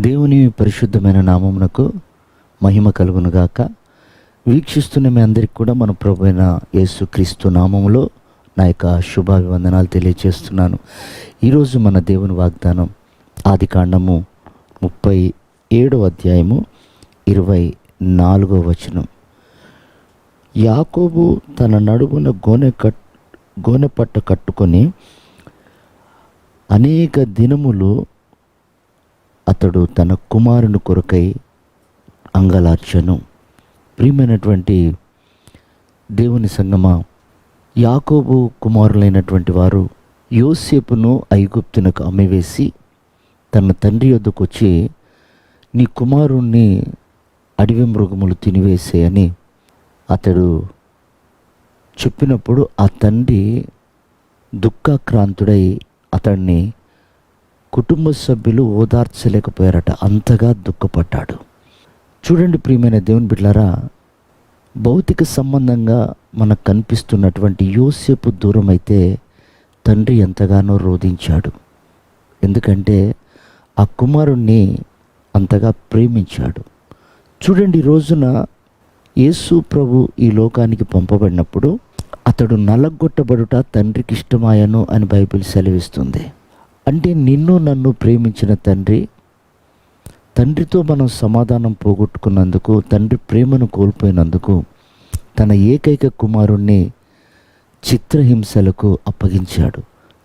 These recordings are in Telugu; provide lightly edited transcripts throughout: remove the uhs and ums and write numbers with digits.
దేవుని పరిశుద్ధమైన నామమునకు మహిమ కలుగునుగాక. వీక్షిస్తున్న మీ అందరికీ కూడా మన ప్రభు అయిన యేసుక్రీస్తు నామములో నా యొక్క శుభాభివందనాలు తెలియజేస్తున్నాను. ఈరోజు మన దేవుని వాగ్దానం ఆదికాండము 37వ అధ్యాయము 24వ వచనం. యాకోబు తన నడుమున గోనెపట్ట కట్టుకొని అనేక దినములు అతడు తన కుమారుని కొరకై అంగలార్చెను. ప్రియమైనటువంటి దేవుని సంగమా, యాకోబు కుమారులైనటువంటి వారు యోసేపును ఐగుప్తునకు అమ్మివేసి తన తండ్రి యొద్దకు వచ్చి, నీ కుమారుణ్ణి అడవి మృగములు తినివేసేయని అతడు చెప్పినప్పుడు ఆ తండ్రి దుఃఖాక్రాంతుడై అతన్ని కుటుంబ సభ్యులు ఓదార్చలేకపోయారట. అంతగా దుఃఖపడ్డాడు. చూడండి ప్రియమైన దేవుని బిడ్డలారా, భౌతిక సంబంధంగా మనకు కనిపిస్తున్నటువంటి యోసేపు దూరం అయితే తండ్రి ఎంతగానో రోధించాడు. ఎందుకంటే ఆ కుమారుణ్ణి అంతగా ప్రేమించాడు. చూడండి, ఈ రోజున యేసు ప్రభు ఈ లోకానికి పంపబడినప్పుడు అతడు నలగొట్టబడుట తండ్రికి ఇష్టమాయను అని బైబిల్ సెలవిస్తుంది. అంటే నిన్ను నన్ను ప్రేమించిన తండ్రితో మనం సమాధానం పోగొట్టుకున్నందుకు, తండ్రి ప్రేమను కోల్పోయినందుకు తన ఏకైక కుమారుణ్ణి చిత్రహింసలకు అప్పగించాడు,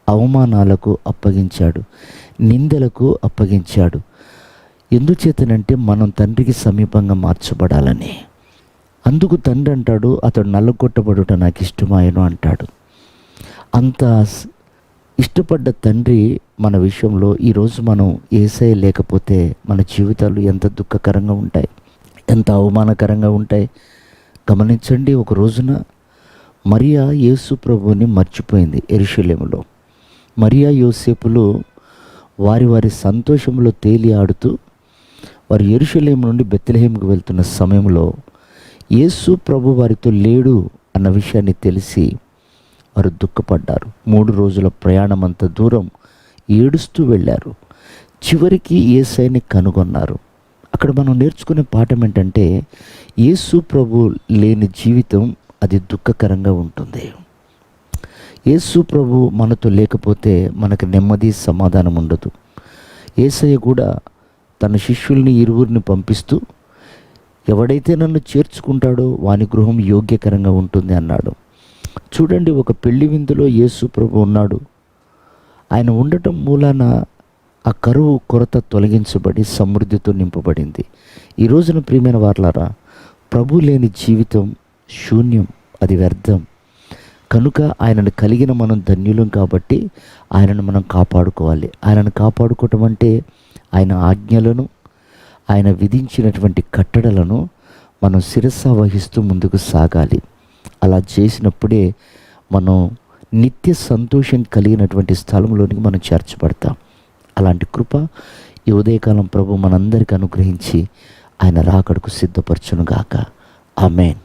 అవమానాలకు అప్పగించాడు, నిందలకు అప్పగించాడు. ఎందుచేతనంటే మనం తండ్రికి సమీపంగా మార్చబడాలని. అందుకు తండ్రి అంటాడు, అతడు నల్లగొట్టబడుట నాకు ఇష్టమాయను అంటాడు. అంత ఇష్టపడ్డ తండ్రి మన విషయంలో ఈరోజు మనం యేసయ్య లేకపోతే మన జీవితాలు ఎంత దుఃఖకరంగా ఉంటాయి, ఎంత అవమానకరంగా ఉంటాయి. గమనించండి, ఒక రోజున మరియా యేసు ప్రభువుని మర్చిపోయింది యెరూషలేములో. మరియా యోసేపులు వారి సంతోషంలో తేలి ఆడుతూ వారు యెరూషలేము నుండి బెత్లెహేముకు వెళ్తున్న సమయంలో యేసు ప్రభు వారితో లేడు అన్న విషయాన్ని తెలిసి వారు దుఃఖపడ్డారు. 3 రోజుల ప్రయాణం అంత దూరం ఏడుస్తూ వెళ్ళారు. చివరికి యేసయ్యని కనుగొన్నారు. అక్కడ మనం నేర్చుకునే పాఠం ఏంటంటే, యేసు ప్రభు లేని జీవితం అది దుఃఖకరంగా ఉంటుంది. యేసు ప్రభు మనతో లేకపోతే మనకు నెమ్మది, సమాధానం ఉండదు. యేసయ్య కూడా తన శిష్యుల్ని 2 పంపిస్తూ, ఎవడైతే నన్ను చేర్చుకుంటాడో వాని గృహం యోగ్యకరంగా ఉంటుంది అన్నాడు. చూడండి, ఒక పెళ్లి విందులో యేసు ప్రభు ఉన్నాడు. ఆయన ఉండటం మూలాన ఆ కరువు కొరత తొలగించబడి సమృద్ధితో నింపబడింది. ఈ రోజున ప్రియమైన వారలారా, ప్రభు లేని జీవితం శూన్యం, అది వ్యర్థం. కనుక ఆయనను కలిగిన మనం ధన్యులం కాబట్టి ఆయనను మనం కాపాడుకోవాలి. ఆయనను కాపాడుకోవటం అంటే ఆయన ఆజ్ఞలను, ఆయన విధించినటువంటి కట్టడలను మనం శిరస్స వహిస్తూ ముందుకు సాగాలి. అలా చేసినప్పుడే మనం నిత్య సంతోషం కలిగినటువంటి స్థలంలోనికి మనం చేర్చబడతాం. అలాంటి కృప ఈ ఉదయకాలం ప్రభు మనందరికీ అనుగ్రహించి ఆయన రాకడకు సిద్ధపరచునుగాక. ఆమేన్.